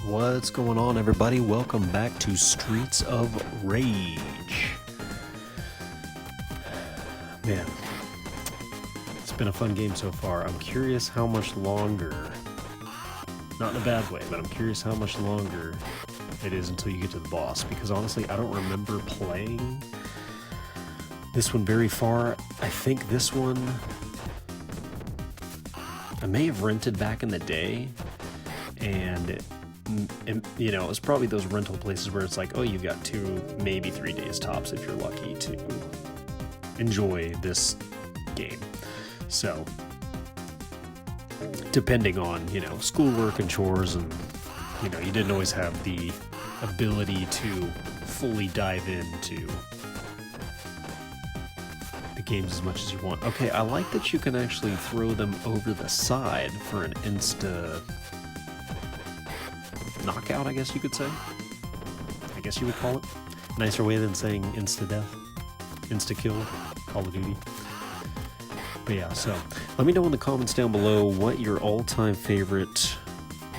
What's going on, everybody? Welcome back to Streets of Rage. Man, it's been a fun game so far. I'm curious how much longer, not in a bad way, but I'm curious how much longer it is until you get to the boss, because honestly, I don't remember playing this one very far. I think this one I may have rented back in the day, and you know, it's probably those rental places where it's like, oh, you've got 2, maybe 3 days tops if you're lucky to enjoy this game. So, depending on, you know, schoolwork and chores, and, you know, you didn't always have the ability to fully dive into the games as much as you want. Okay, I like that you can actually throw them over the side for an insta knockout, I guess you could say. I guess you would call it. Nicer way than saying insta-death. Insta-kill. Call of Duty. But yeah, so let me know in the comments down below what your all-time favorite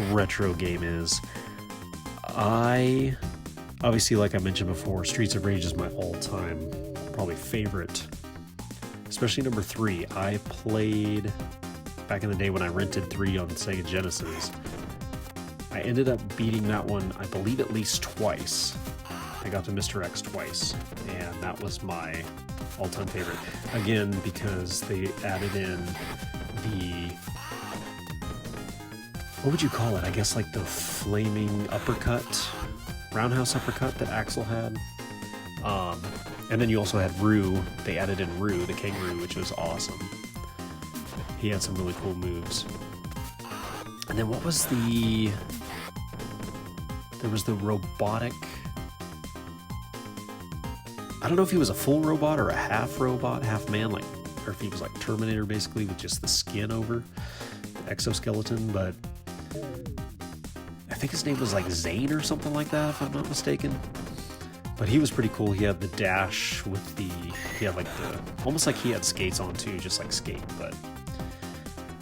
retro game is. Obviously, like I mentioned before, Streets of Rage is my all-time probably favorite. Especially number 3. I played back in the day when I rented 3 on Sega Genesis. I ended up beating that one, I believe, at least twice. I got to Mr. X twice, and that was my all-time favorite. Again, because they added in the, what would you call it? I guess like the flaming uppercut, roundhouse uppercut that Axel had. And then you also had Rue. They added in Rue, the kangaroo, which was awesome. He had some really cool moves. And then what was the... There was the robotic... I don't know if he was a full robot or a half robot, half man, like, or if he was like Terminator basically with just the skin over, the exoskeleton, but I think his name was like Zane or something like that, if I'm not mistaken. But he was pretty cool. He had the dash with the... He had like the... Almost like he had skates on too, just like Skate, but...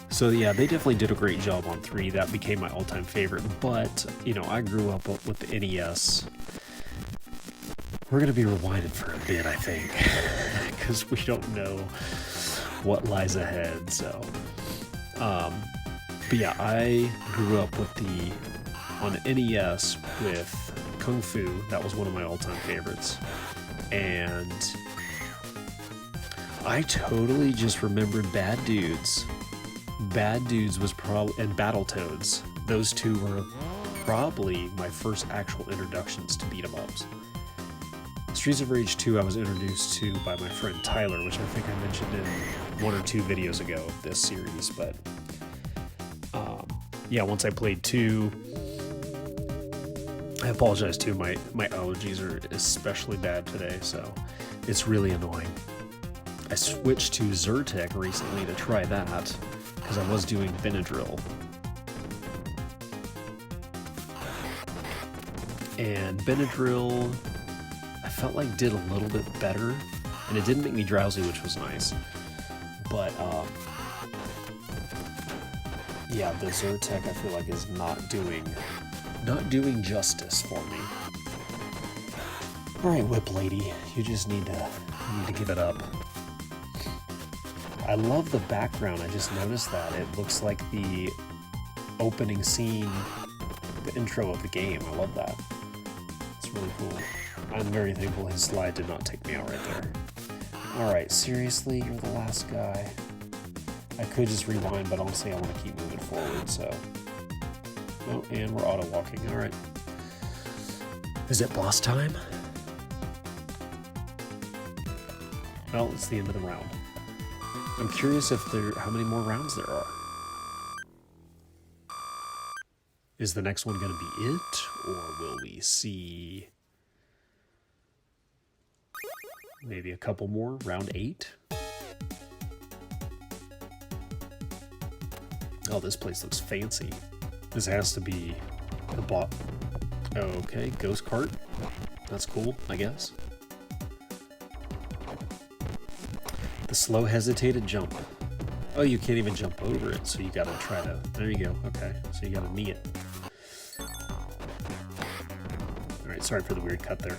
So yeah, they definitely did a great job on 3. That became my all-time favorite. But, you know, I grew up with the NES. We're going to be rewinded for a bit, I think. Because we don't know what lies ahead, so... But yeah, I grew up with on the NES with Kung Fu. That was one of my all-time favorites. And I totally just remembered Bad Dudes. Bad Dudes was probably, and Battletoads. Those 2 were probably my first actual introductions to beat-em-ups. Streets of Rage 2 I was introduced to by my friend Tyler, which I think I mentioned in 1 or 2 videos ago of this series, but yeah, once I played 2, I apologize too, my allergies are especially bad today, so it's really annoying. I switched to Zyrtec recently to try that, because I was doing Benadryl. And Benadryl, I felt like did a little bit better, and it didn't make me drowsy, which was nice. But, yeah, the Zyrtec I feel like is not doing justice for me. Alright, Whip Lady, you just need to give it up. I love the background. I just noticed that. It looks like the opening scene, the intro of the game. I love that. It's really cool. I'm very thankful his slide did not take me out right there. Alright, seriously? You're the last guy. I could just rewind, but honestly I want to keep moving forward, so... Oh, and we're auto-walking. Alright. Is it boss time? Well, it's the end of the round. I'm curious how many more rounds there are. Is the next one going to be it, or will we see maybe a couple more? Round 8? Oh, this place looks fancy. This has to be the bot. Okay, ghost cart. That's cool, I guess. The slow hesitated jump. Oh, you can't even jump over it, so you gotta try to... There you go, okay. So you gotta knee it. Sorry for the weird cut there.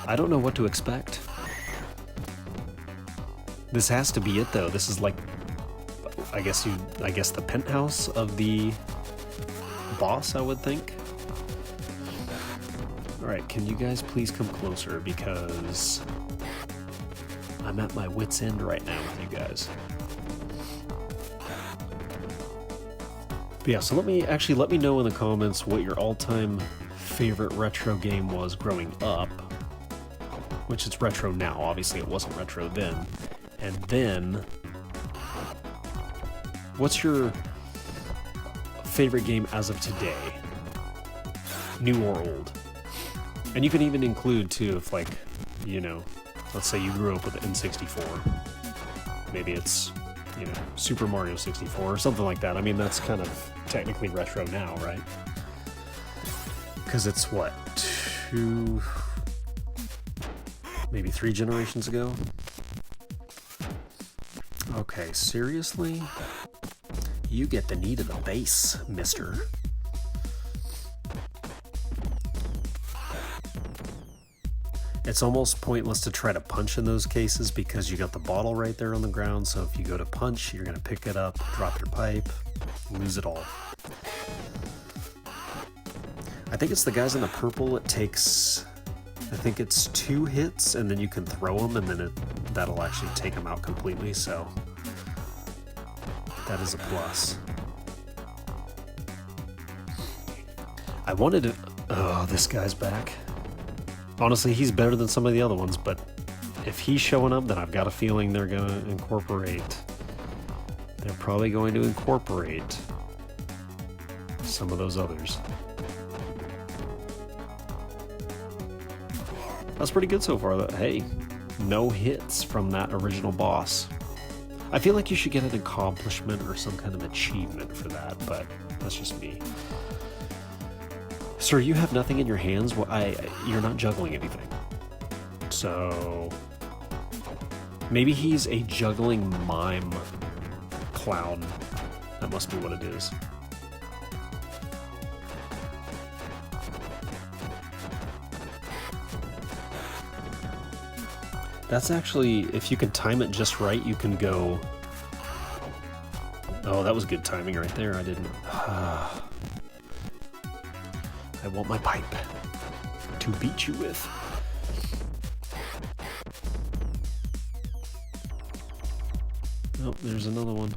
I don't know what to expect. This has to be it though. This is like, I guess the penthouse of the boss, I would think. Alright, can you guys please come closer, because I'm at my wit's end right now with you guys. But yeah, so let me know in the comments what your all-time favorite retro game was growing up, which it's retro now. Obviously it wasn't retro then. And then, what's your favorite game as of today? New or old? And you can even include too, if like, you know, let's say you grew up with the N64. Maybe it's, you know, Super Mario 64 or something like that. I mean, that's kind of technically retro now, right? Because it's what, maybe 3 generations ago? Okay, seriously? You get the knee to the base, mister. It's almost pointless to try to punch in those cases because you got the bottle right there on the ground, so if you go to punch, you're going to pick it up, drop your pipe, lose it all. I think it's the guys in the purple. It takes, I think it's 2 hits, and then you can throw them, and then that'll actually take them out completely, so that is a plus. I wanted to... Oh, this guy's back. Honestly, he's better than some of the other ones, but if he's showing up, then I've got a feeling they're going to incorporate... They're probably going to incorporate some of those others. That's pretty good so far, though. Hey, no hits from that original boss. I feel like you should get an accomplishment or some kind of achievement for that, but that's just me. Sir, you have nothing in your hands? Well, you're not juggling anything. So... maybe he's a juggling mime clown. That must be what it is. That's actually, if you can time it just right, you can go... Oh, that was good timing right there. I didn't... I want my pipe to beat you with. Oh, there's another one.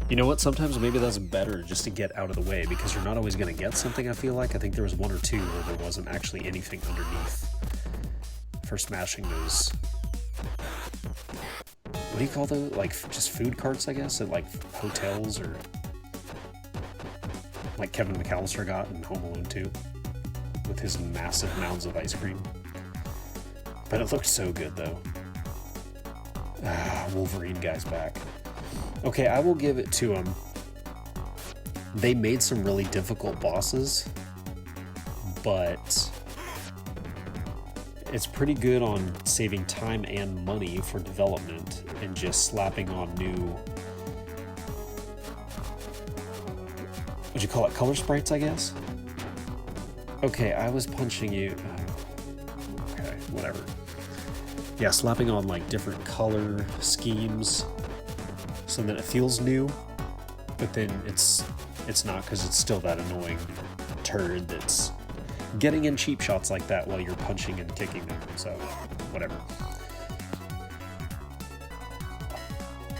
You know what? Sometimes maybe that's better just to get out of the way, because you're not always going to get something, I feel like. I think there was 1 or 2 where there wasn't actually anything underneath for smashing those... What do you call those? Like, just food carts, I guess? At, like, hotels, or... like Kevin McAllister got in Home Alone 2 with his massive mounds of ice cream. But it looked so good, though. Wolverine guy's back. Okay, I will give it to them. They made some really difficult bosses, but it's pretty good on saving time and money for development and just slapping on new... What'd you call it? Color sprites, I guess? Okay, I was punching you. Okay, whatever. Yeah, slapping on like different color schemes so that it feels new, but then it's not, because it's still that annoying turd that's getting in cheap shots like that while you're punching and kicking them, so whatever.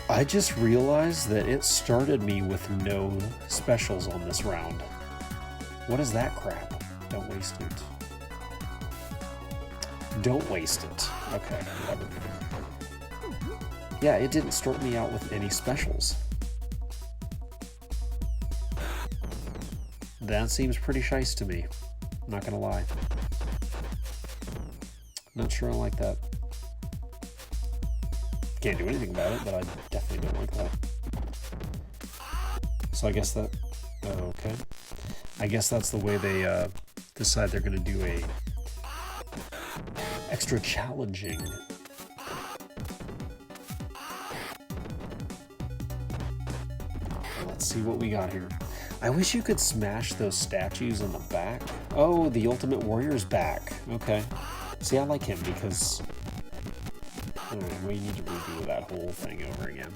I just realized that it started me with no specials on this round. What is that crap? Don't waste it. Don't waste it. Okay, whatever. Yeah, it didn't start me out with any specials. That seems pretty shice to me. Not gonna lie. Not sure I like that. Can't do anything about it, but I definitely don't like that. So I guess that... Oh, okay. I guess that's the way they decide they're going to do a Let's see what we got here. I wish you could smash those statues in the back. Oh, the Ultimate Warrior's back. Okay. See, I like him because... Alright, we need to redo that whole thing over again.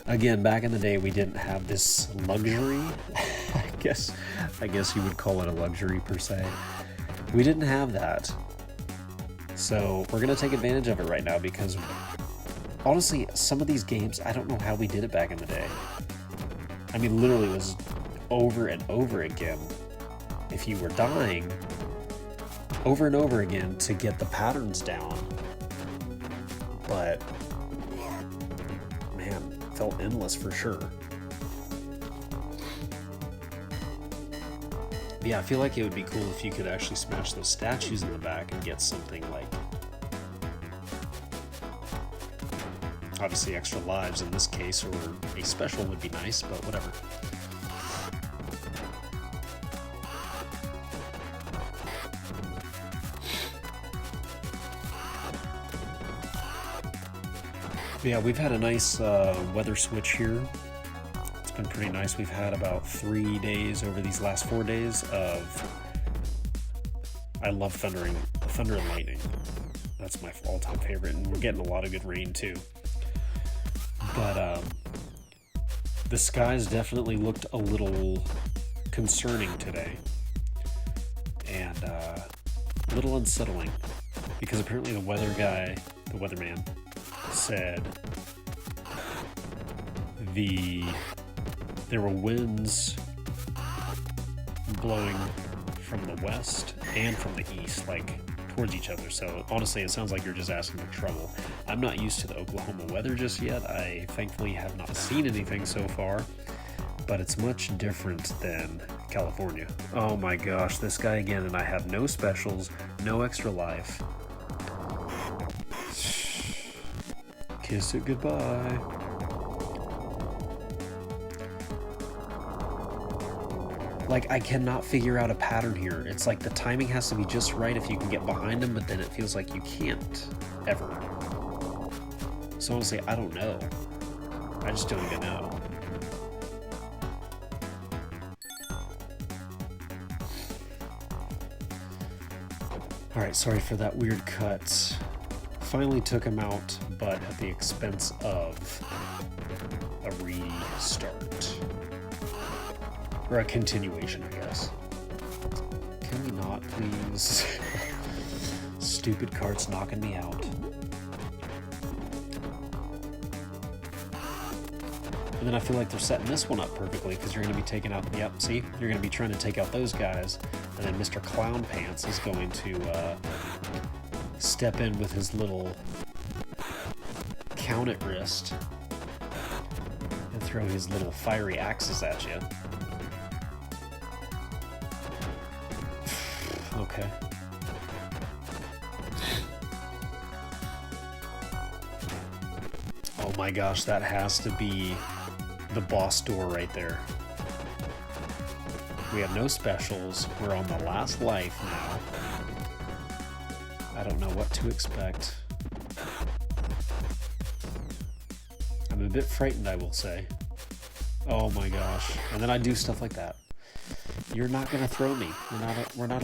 Again, back in the day, we didn't have this luxury. I guess you would call it a luxury per se. We didn't have that. So we're going to take advantage of it right now because, honestly, some of these games, I don't know how we did it back in the day. I mean, literally, it was over and over again. If you were dying, over and over again to get the patterns down. But, man, felt endless for sure. Yeah, I feel like it would be cool if you could actually smash those statues in the back and get something like... Obviously extra lives in this case, or a special would be nice, but whatever. Yeah, we've had a nice weather switch here. It's been pretty nice. We've had about 3 days over these last 4 days of... I love thunder and lightning. That's my all-time favorite, and we're getting a lot of good rain too. But the skies definitely looked a little concerning today, and a little unsettling, because apparently the weatherman, said there were winds blowing from the west and from the east, like towards each other. So honestly, it sounds like you're just asking for trouble. I'm not used to the Oklahoma weather just yet. I thankfully have not seen anything so far, but it's much different than California. Oh my gosh, this guy again, and I have no specials, no extra life. Kiss it goodbye. Like, I cannot figure out a pattern here. It's like the timing has to be just right if you can get behind him, but then it feels like you can't, ever. So honestly, I don't know. I just don't even know. Alright, sorry for that weird cut. Finally took him out, but at the expense of a restart. Or a continuation, I guess. Can we not, please? Stupid cart's knocking me out. And then I feel like they're setting this one up perfectly, because you're going to be taking out, yep, see? You're going to be trying to take out those guys, and then Mr. Clown Pants is going to step in with his little count it wrist and throw his little fiery axes at you. Okay. Oh my gosh, that has to be the boss door right there. We have no specials. We're on the last life now. I don't know what to expect. I'm a bit frightened, I will say. Oh my gosh. And then I do stuff like that. You're not gonna throw me. We're not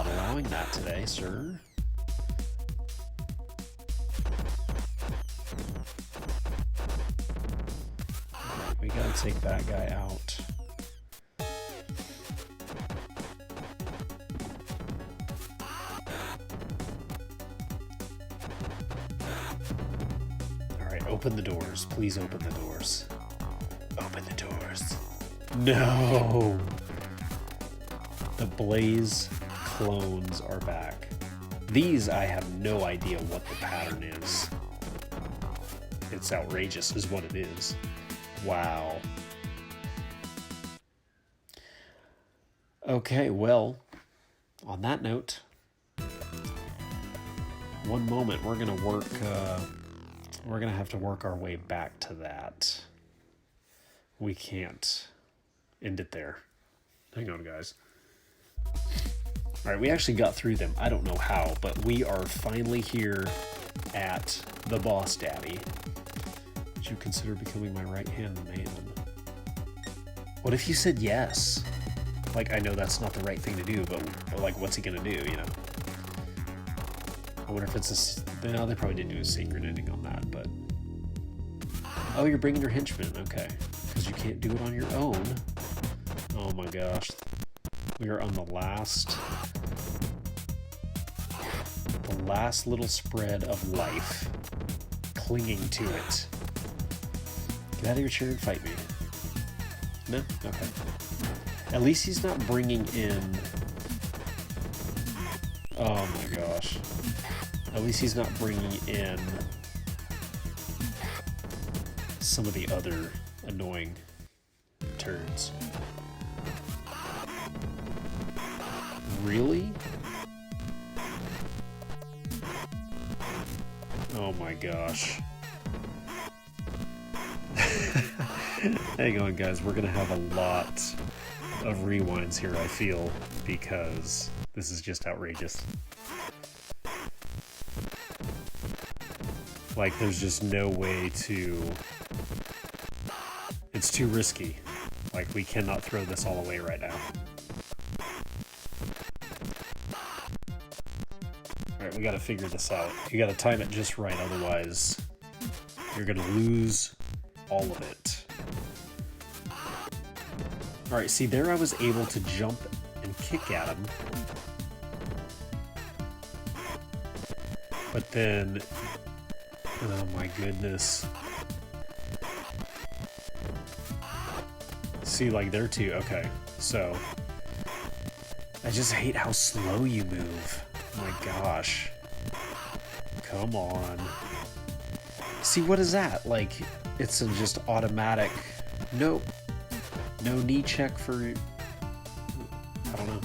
allowing that today, sir. Right, we gotta take that guy out. Alright, open the doors. Please open the doors. Open the doors. No! The Blaze clones are back. These, I have no idea what the pattern is. It's outrageous is what it is. Wow. Okay, well, on that note, one moment, we're gonna work, we're gonna have to work our way back to that. We can't end it there. Hang on, guys. All right, we actually got through them. I don't know how, but we are finally here at the boss daddy. Would you consider becoming my right-hand man? What if you said yes? Like, I know that's not the right thing to do, but like, what's he gonna do, you know? I wonder if it's a... No, they probably didn't do a secret ending on that, but... Oh, you're bringing your henchman, okay. Because you can't do it on your own. Oh my gosh. We are on the last little spread of life. Clinging to it. Get out of your chair and fight me. No? Okay. At least he's not bringing in... Oh my gosh. At least he's not bringing in some of the other annoying turds. Really? Oh my gosh. Hang on, guys. We're gonna have a lot of rewinds here, I feel, because this is just outrageous. Like, there's just no way to... It's too risky. Like, we cannot throw this all away right now. Alright, we gotta figure this out. You gotta time it just right, otherwise you're gonna lose all of it. Alright, see, there I was able to jump and kick at him. But then... Oh my goodness. See, like, there too. Okay, so... I just hate how slow you move. Oh my gosh. Come on. See, what is that? Like, it's a just automatic... Nope. No knee check for... I don't know.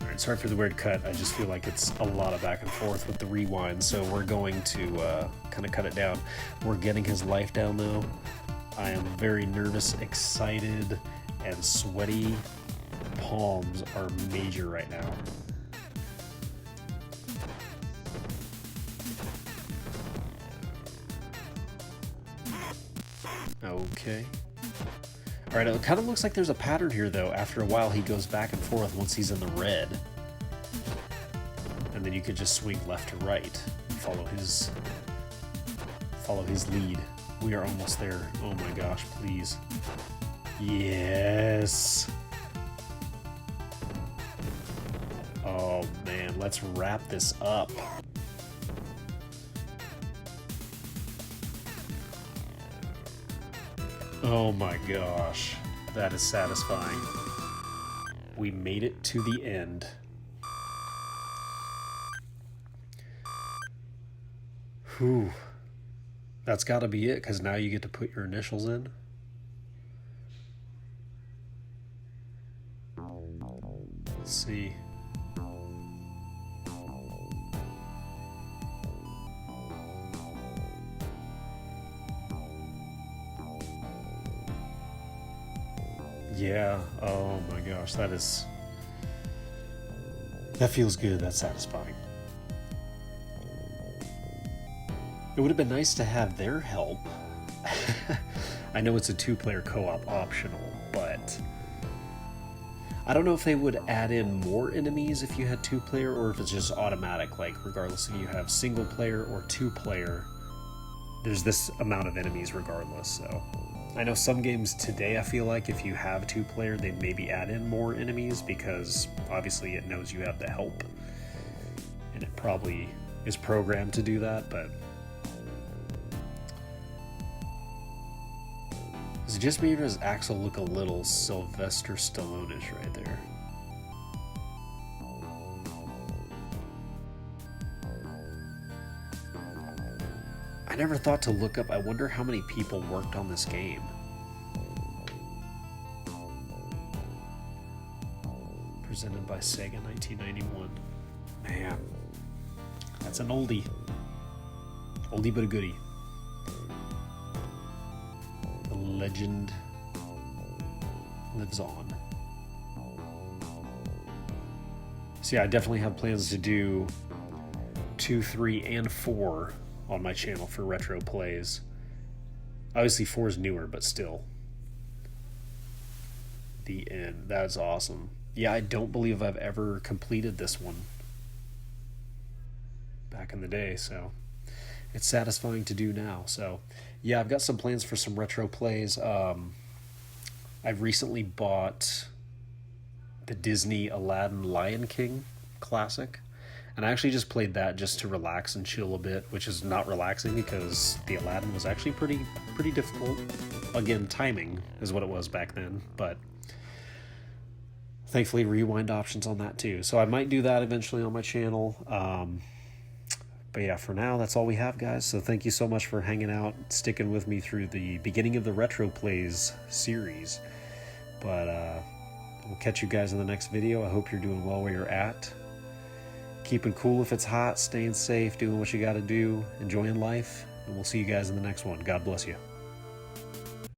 Alright, sorry for the weird cut. I just feel like it's a lot of back and forth with the rewind, so we're going to kind of cut it down. We're getting his life down, though. I am very nervous, excited, and sweaty. Palms are major right now. Okay. Alright, it kind of looks like there's a pattern here, though. After a while, he goes back and forth once he's in the red. And then you could just swing left to right. Follow his lead. We are almost there. Oh my gosh, please. Yes! Oh man, let's wrap this up. Oh my gosh, that is satisfying. We made it to the end. Whew. That's gotta be it, because now you get to put your initials in. Let's see. Yeah, oh my gosh, that feels good, that's satisfying. It would have been nice to have their help. I know it's a two-player co-op optional, but I don't know if they would add in more enemies if you had two-player, or if it's just automatic, like regardless if you have single-player or two-player, there's this amount of enemies regardless, so... I know some games today, I feel like if you have two-player, they'd maybe add in more enemies because obviously it knows you have the help. And it probably is programmed to do that, but... Is it just me or does Axel look a little Sylvester Stallone-ish right there? I never thought to look up, I wonder how many people worked on this game. Presented by Sega 1991. Man, that's an oldie. Oldie but a goodie. The legend lives on. So yeah, I definitely have plans to do 2, 3, and 4 on my channel for retro plays. Obviously 4 is newer, but still. The end. That's awesome. Yeah, I don't believe I've ever completed this one back in the day, so it's satisfying to do now. So yeah, I've got some plans for some retro plays. I've recently bought the Disney Aladdin Lion King classic, and I actually just played that just to relax and chill a bit, which is not relaxing because the Aladdin was actually pretty difficult. Again, timing is what it was back then, but thankfully rewind options on that too. So I might do that eventually on my channel. But yeah, for now, that's all we have, guys. So thank you so much for hanging out, sticking with me through the beginning of the Retroplays series. But we'll catch you guys in the next video. I hope you're doing well where you're at. Keeping cool if it's hot, staying safe, doing what you got to do, enjoying life. And we'll see you guys in the next one. God bless you.